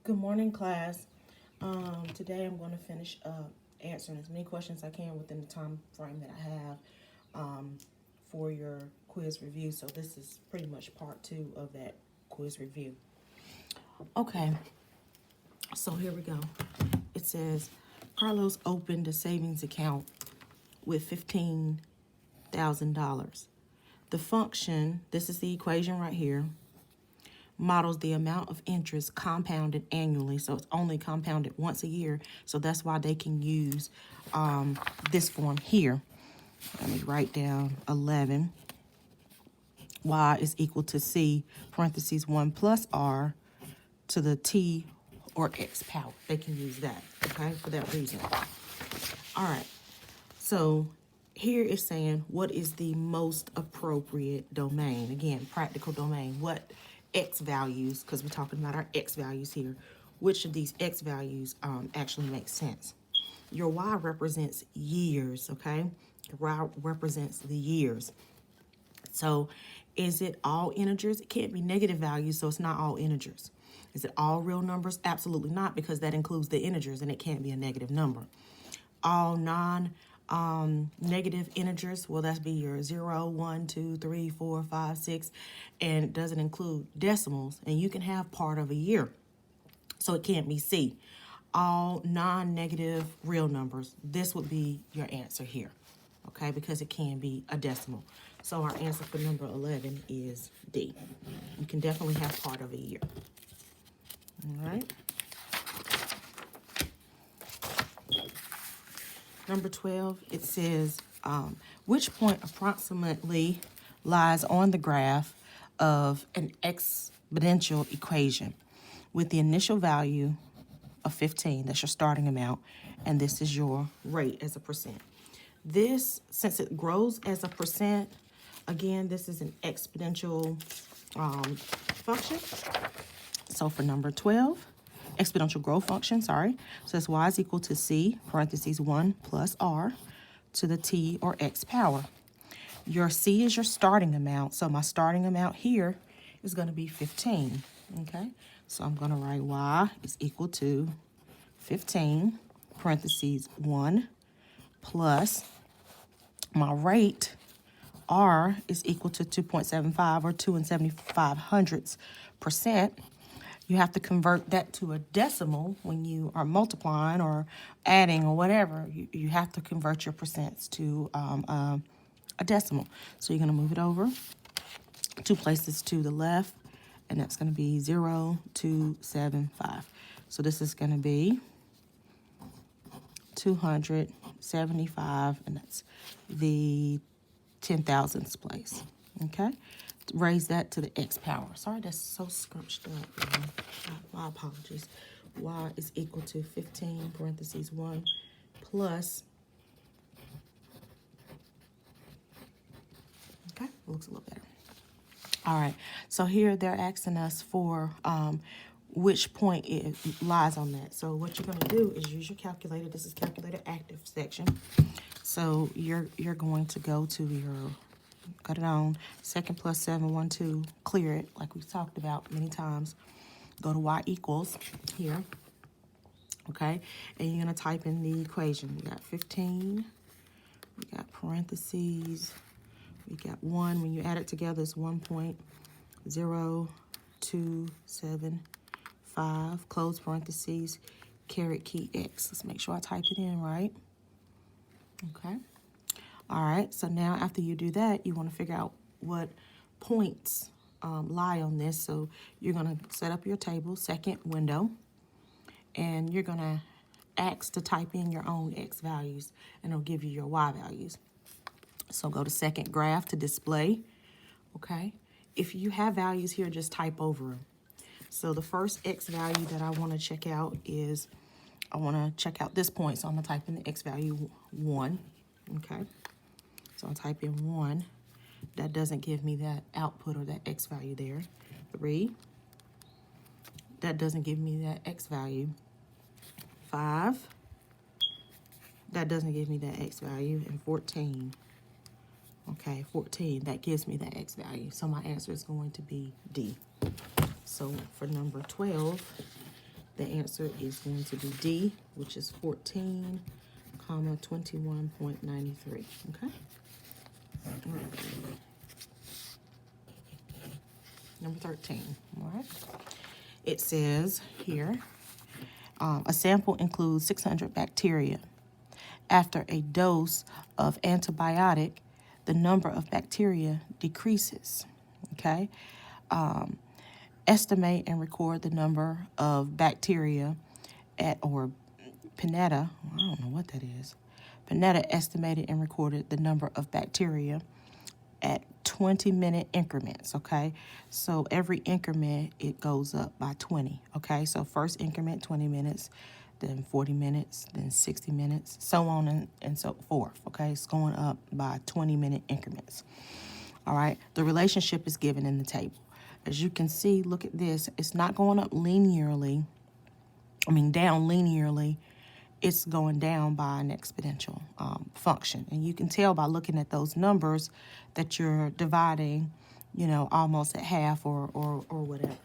Good morning, class. Today I'm going to finish up answering as many questions as I can within the time frame that I have for your quiz review. So this is pretty much part 2 of that quiz review. Okay, so here we go. It says, Carlos opened a savings account with $15,000. The function, this is the equation right here, models the amount of interest compounded annually. So it's only compounded once a year. So that's why they can use this form here. Let me write down 11. Y is equal to C, parentheses 1 plus R to the T or X power. They can use that, okay, for that reason. All right. So here it's saying what is the most appropriate domain. Again, practical domain. What X values, because we're talking about our X values here, which of these X values actually makes sense. Your Y represents years, okay? Your Y represents the years. So is it all integers? It can't be negative values, so it's not all integers. Is it all real numbers? Absolutely not, because that includes the integers, and it can't be a negative number. All non-negative integers, well, that's be your 0, 1, 2, 3, 4, 5, 6, and it doesn't include decimals, and you can have part of a year, so it can't be C. All non-negative real numbers, this would be your answer here, okay, because it can be a decimal. So our answer for number 11 is D. You can definitely have part of a year. All right. Number 12, it says, which point approximately lies on the graph of an exponential equation with the initial value of 15, that's your starting amount, and this is your rate as a percent. This, since it grows as a percent, again, this is an exponential function. So for number 12, exponential growth function, says y is equal to C, parentheses 1 plus R to the T or X power. Your C is your starting amount, so my starting amount here is going to be 15, okay? So I'm going to write y is equal to 15, parentheses 1 plus my rate, R, is equal to 2.75 or 2.75%. You have to convert that to a decimal when you are multiplying or adding or whatever. You have to convert your percents to a decimal. So you're going to move it over 2 places to the left, and that's going to be 0.275. So this is going to be 275, and that's the 10,000ths place, okay? Raise that to the X power. Sorry, that's so scrunched up. My apologies. Y is equal to 15, parentheses 1, plus, okay, it looks a little better. All right, so here they're asking us for which point it lies on that. So what you're going to do is use your calculator. This is calculator active section. So you're going to go to your, cut it on, 2nd plus 7, 1, 2, clear it like we've talked about many times. Go to y equals here, okay? And you're going to type in the equation. We got 15, we got parentheses, we got 1. When you add it together, it's 1.0275, close parentheses, caret key X. Let's make sure I type it in right. Okay. All right, so now after you do that, you want to figure out what points lie on this. So you're going to set up your table, second window, and you're going to ask to type in your own X values, and it'll give you your Y values. So go to second graph to display, okay? If you have values here, just type over them. So the first X value that I want to check out is, I want to check out this point, so I'm going to type in the X value 1, okay? So I'll type in 1. That doesn't give me that output or that X value there. 3. That doesn't give me that X value. 5. That doesn't give me that X value. And 14. Okay, 14. That gives me that X value. So my answer is going to be D. So for number 12, The answer is going to be D, which is 14, comma, 21.93, okay? All right. Number 13, all right? It says here, a sample includes 600 bacteria. After a dose of antibiotic, the number of bacteria decreases, okay? Estimate and record the number of bacteria or Panetta, I don't know what that is. Panetta estimated and recorded the number of bacteria at 20-minute increments, okay? So every increment, it goes up by 20, okay? So first increment, 20 minutes, then 40 minutes, then 60 minutes, so on and so forth, okay? It's going up by 20-minute increments, all right? The relationship is given in the table. As you can see, look at this. It's not going up linearly, down linearly. It's going down by an exponential function. And you can tell by looking at those numbers that you're dividing, almost at half or whatever.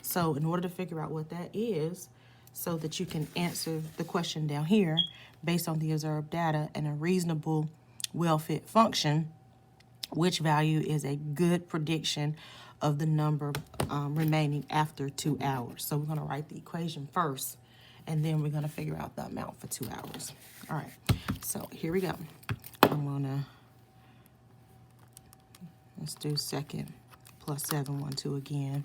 So in order to figure out what that is, so that you can answer the question down here based on the observed data and a reasonable, well-fit function, which value is a good prediction of the number remaining after 2 hours. So we're going to write the equation first, and then we're going to figure out the amount for 2 hours. All right, so here we go. Let's do second plus 7, 1, 2 again.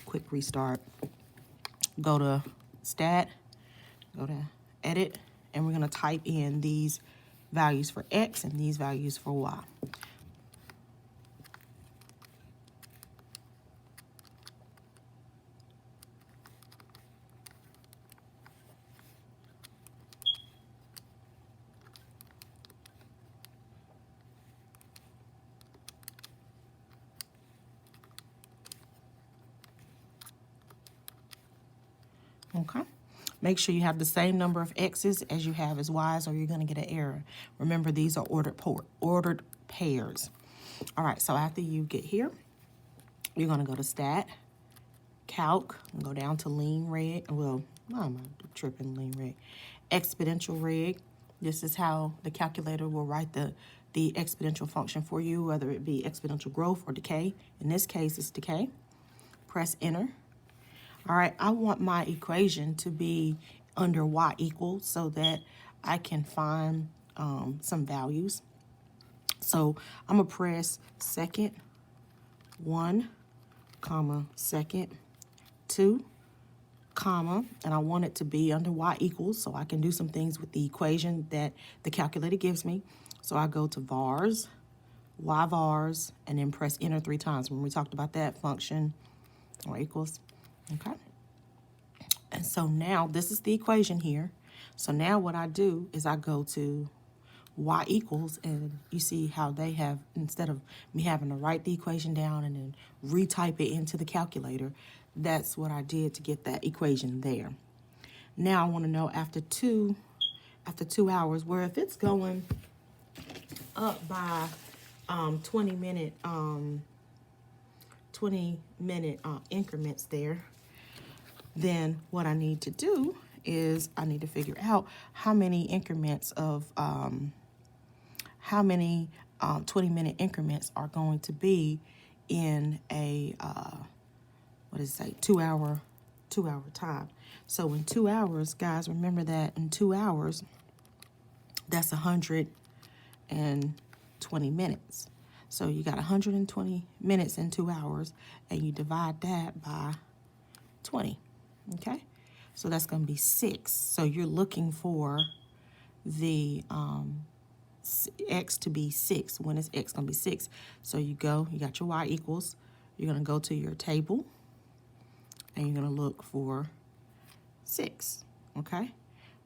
Quick restart. Go to stat, go to edit, and we're going to type in these values for X and these values for Y. Okay. Make sure you have the same number of X's as you have as Y's, or you're going to get an error. Remember, these are ordered pairs. All right, so after you get here, you're going to go to Stat, Calc, and go down to Lean Reg. Well, why am I tripping Lean Reg? Exponential Reg. This is how the calculator will write the exponential function for you, whether it be exponential growth or decay. In this case, it's decay. Press Enter. All right, I want my equation to be under y equals so that I can find some values. So I'm going to press second 1, comma, second 2, comma, and I want it to be under y equals so I can do some things with the equation that the calculator gives me. So I go to vars, y vars, and then press enter 3 times. When we talked about that function, y equals. Okay, and so now this is the equation here. So now what I do is I go to y equals, and you see how they have, instead of me having to write the equation down and then retype it into the calculator, that's what I did to get that equation there. Now I want to know after two hours, where if it's going up by 20-minute increments there, then what I need to do is I need to figure out how many increments of, 20-minute increments are going to be in a, 2-hour time. So in 2 hours, guys, remember that in 2 hours, that's 120 minutes. So you got 120 minutes in 2 hours, and you divide that by 20. Okay, so that's going to be 6. So you're looking for the X to be 6. When is X going to be 6? So you got your Y equals. You're going to go to your table, and you're going to look for 6. Okay,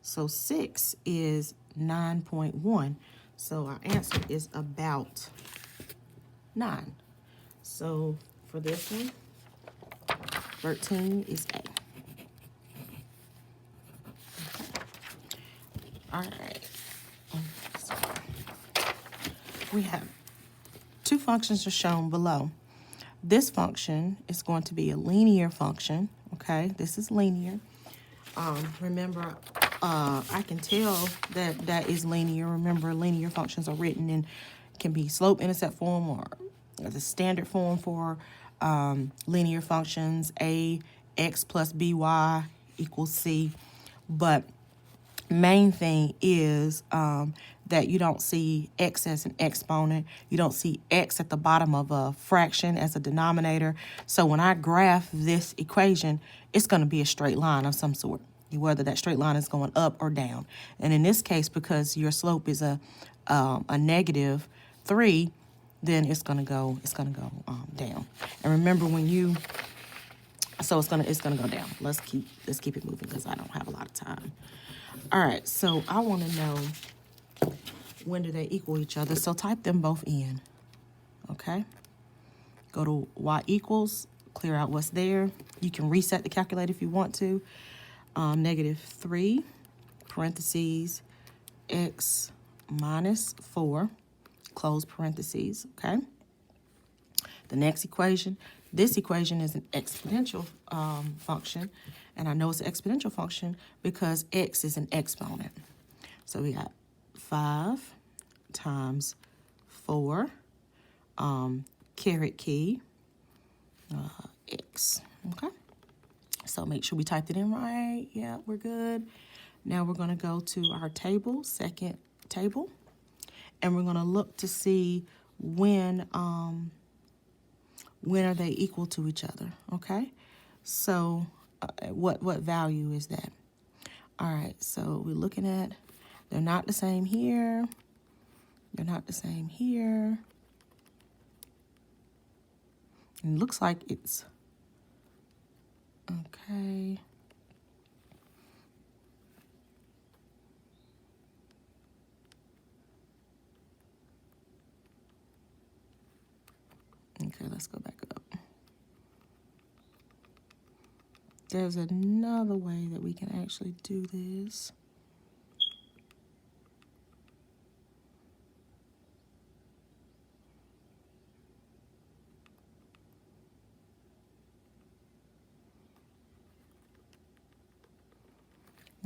so 6 is 9.1. So our answer is about 9. So for this one, 13 is A. All right, so we have 2 functions are shown below. This function is going to be a linear function, okay? This is linear. Remember, I can tell that that is linear. Remember, linear functions are written in, can be slope-intercept form or the standard form for linear functions, ax plus by equals c. But main thing is that you don't see x as an exponent. You don't see x at the bottom of a fraction as a denominator. So when I graph this equation, it's going to be a straight line of some sort, whether that straight line is going up or down. And in this case, because your slope is a -3, then it's gonna go down. And remember when you, so it's gonna go down. Let's keep it moving because I don't have a lot of time. All right, so I want to know, when do they equal each other? So type them both in. Okay. Go to y equals, clear out what's there. You can reset the calculator if you want to. -3 parentheses x minus 4 close parentheses. Okay. The next equation, this equation is an exponential function, and I know it's an exponential function because x is an exponent. So we got 5 times 4 caret key x. Okay. So make sure we typed it in right. Yeah, we're good. Now we're going to go to our table, second table, and we're going to look to see when are they equal to each other. Okay. So what value is that? All right. So we're looking at, they're not the same here. They're not the same here. And it looks like it's okay. Okay, let's go back up. There's another way that we can actually do this.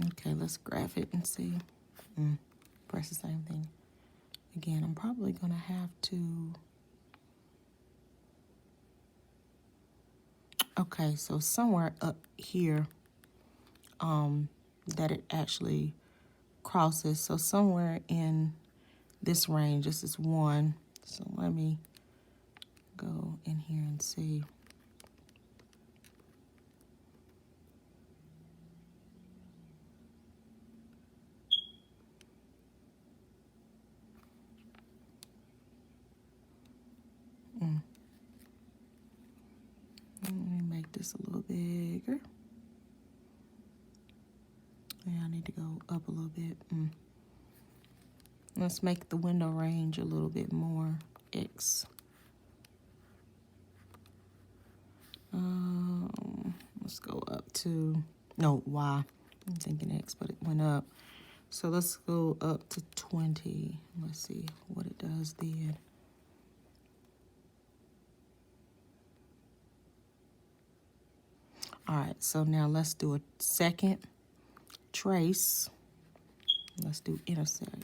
Okay, let's graph it and see. Press the same thing. Again, I'm probably going to have to... Okay, so somewhere up here that it actually crosses. So somewhere in this range, this is 1. So let me go in here and see. Let me make this a little bigger. Yeah, I need to go up a little bit. Let's make the window range a little bit more X. Let's go up to, no, Y. I'm thinking X, but it went up. So let's go up to 20. Let's see what it does then. All right, so now let's do a second trace. Let's do intersect.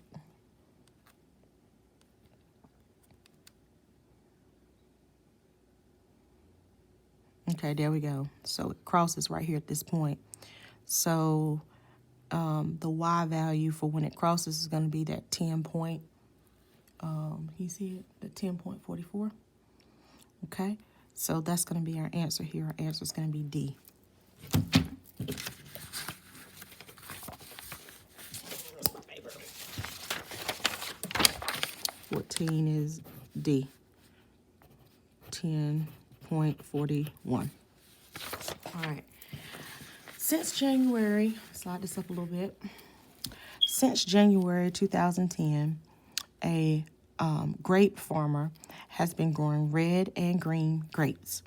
Okay, there we go. So it crosses right here at this point. So the Y value for when it crosses is going to be that 10 point, you see it, the 10.44. Okay, so that's going to be our answer here. Our answer is going to be D. 14 is D. 10.41. All right. Since January, slide this up a little bit. Since January 2010, a grape farmer has been growing red and green grapes.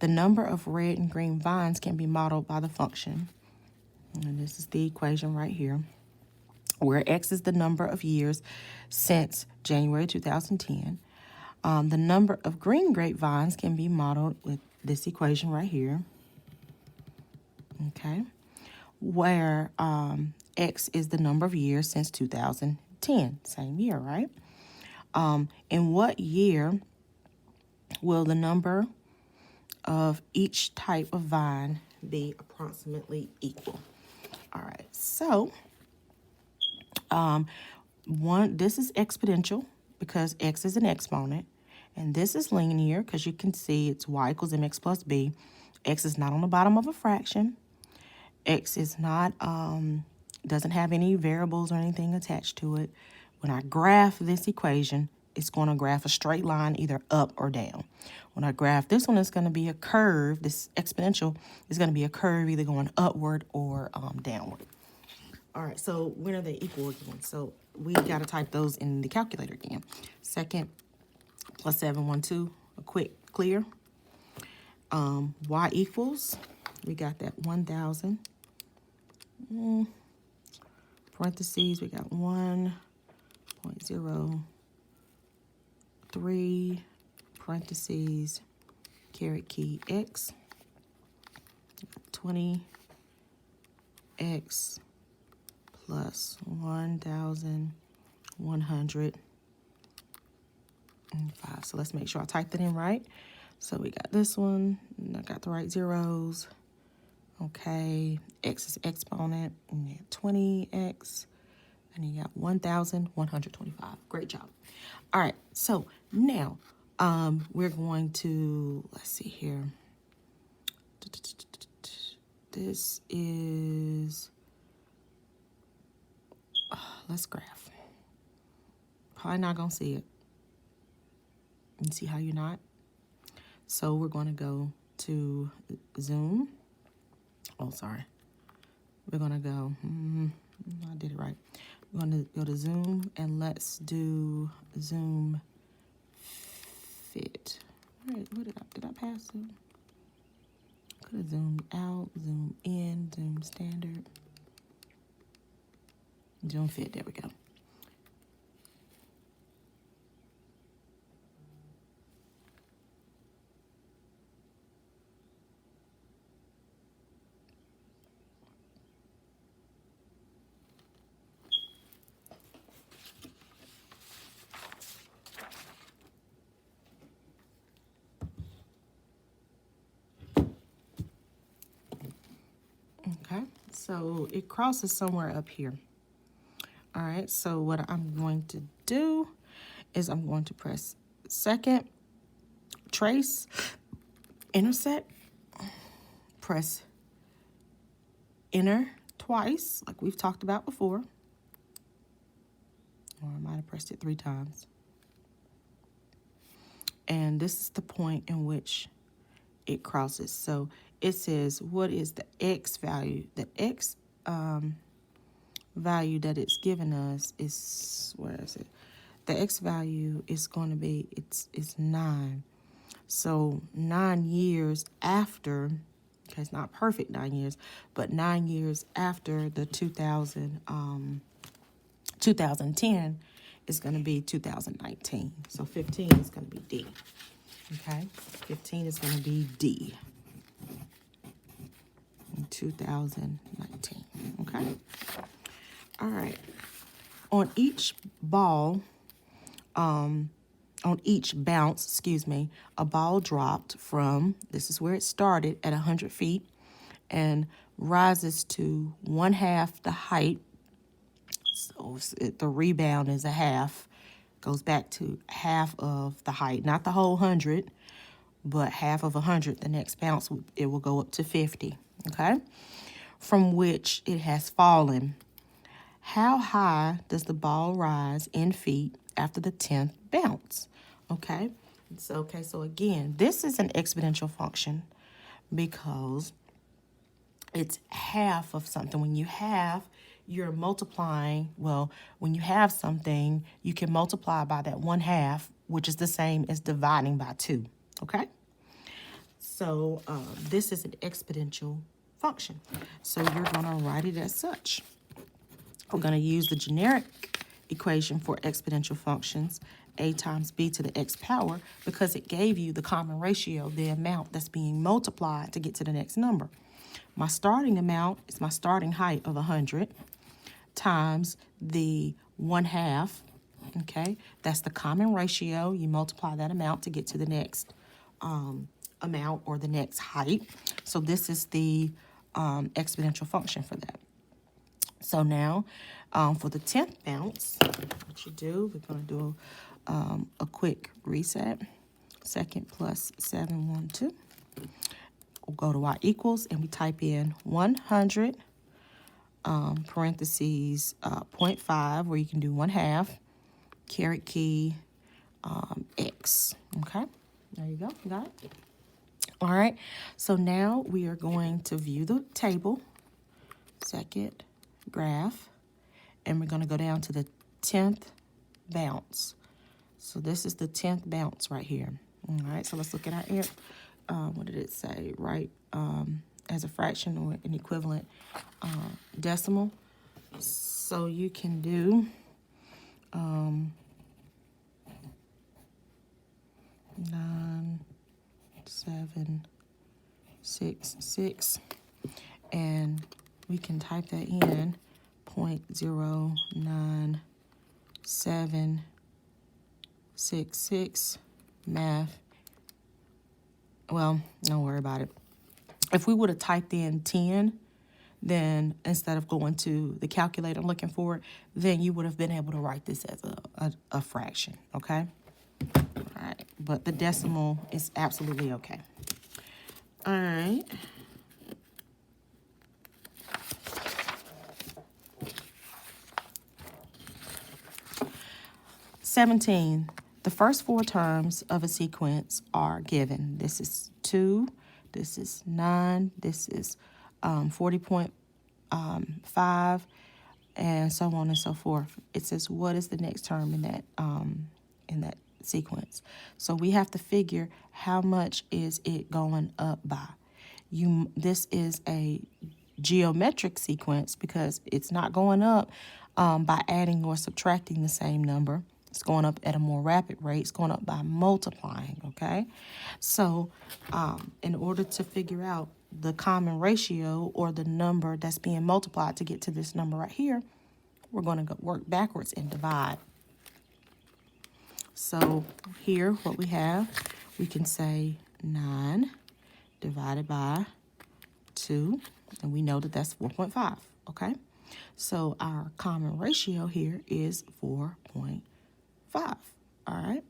The number of red and green vines can be modeled by the function, and this is the equation right here, where X is the number of years since January 2010. The number of green grapevines can be modeled with this equation right here. okay, where X is the number of years since 2010, same year, right? In what year will the number of each type of vine be approximately equal? All right, so this is exponential because X is an exponent, and this is linear because you can see it's Y equals MX plus B. X is not on the bottom of a fraction. X is not, doesn't have any variables or anything attached to it. When I graph this equation, it's going to graph a straight line either up or down. When I graph this one, it's going to be a curve. This exponential is going to be a curve either going upward or downward. All right, so when are they equal again? So we got to type those in the calculator again. Second plus 7, 1, 2, a quick clear. Y equals, we got that 1,000. Parentheses, we got 1.03, parentheses, caret key X, 20X plus 1,105. So let's make sure I typed it in right. So we got this one, and I got the right zeros. Okay, X is exponent, and you got 20X, and you got 1,125. Great job. All right, so now we're going to, let's see here. This is, let's graph. Probably not going to see it. You see how you're not? So we're going to go to zoom. Oh, sorry. We're going to go, I did it right. We're going to go to zoom, and let's do zoom fit. All right, what did I pass zoom? Could have zoomed out, zoom in, zoom standard. Zoom fit, there we go. Okay, so it crosses somewhere up here. All right, so what I'm going to do is I'm going to press second, trace, intersect, press enter twice, like we've talked about before. Or I might have pressed it 3 times. And this is the point in which it crosses. So it says, what is the X value? The X value that it's given us is, where is it? The X value is going to be, it's 9. So 9 years after, okay, it's not perfect 9 years, but 9 years after the 2010 is going to be 2019. So 15 is going to be D. Okay, 15 is going to be D in 2019. Okay, all right. On each ball, on each bounce, excuse me, a ball dropped from, this is where it started at 100 feet and rises to 1/2 the height. So the rebound is 1/2. Goes back to 1/2 of the height, not the whole 100, but 1/2 of 100. The next bounce, it will go up to 50, okay? From which it has fallen. How high does the ball rise in feet after the 10th bounce? Okay, so again, this is an exponential function because it's 1/2 of something. When you have, you're multiplying. Well, when you have something, you can multiply by that 1/2, which is the same as dividing by 2, okay? So this is an exponential function. So you're going to write it as such. We're going to use the generic equation for exponential functions, a times b to the x power, because it gave you the common ratio, the amount that's being multiplied to get to the next number. My starting amount is my starting height of 100 times the 1/2. Okay, that's the common ratio. You multiply that amount to get to the next amount or the next height. So this is the exponential function for that. So now for the 10th bounce, what you do, we're going to do a quick reset. Second plus 712. We'll go to y equals, and we type in 100 parentheses 0.5, where you can do 1/2, caret key x. Okay, there you go. You got it? All right, so now we are going to view the table, second graph, and we're going to go down to the 10th bounce. So this is the 10th bounce right here. All right, so let's look at our error. What did it say? Right, as a fraction or an equivalent decimal. So you can do 9766, and we can type that in 0.09766 math. Well, don't worry about it. If we would have typed in 10, then instead of going to the calculator looking for it, then you would have been able to write this as a fraction, okay? All right, but the decimal is absolutely okay. All right. (17). The first 4 terms of a sequence are given. This is 2, this is 9, this is 40.5, and so on and so forth. It says, what is the next term in that sequence? So we have to figure how much is it going up by. This is a geometric sequence because it's not going up by adding or subtracting the same number. It's going up at a more rapid rate. It's going up by multiplying, okay? So in order to figure out the common ratio or the number that's being multiplied to get to this number right here, we're going to work backwards and divide. So here, what we have, we can say 9 divided by 2, and we know that that's 4.5, okay? So our common ratio here is 4.5, all right?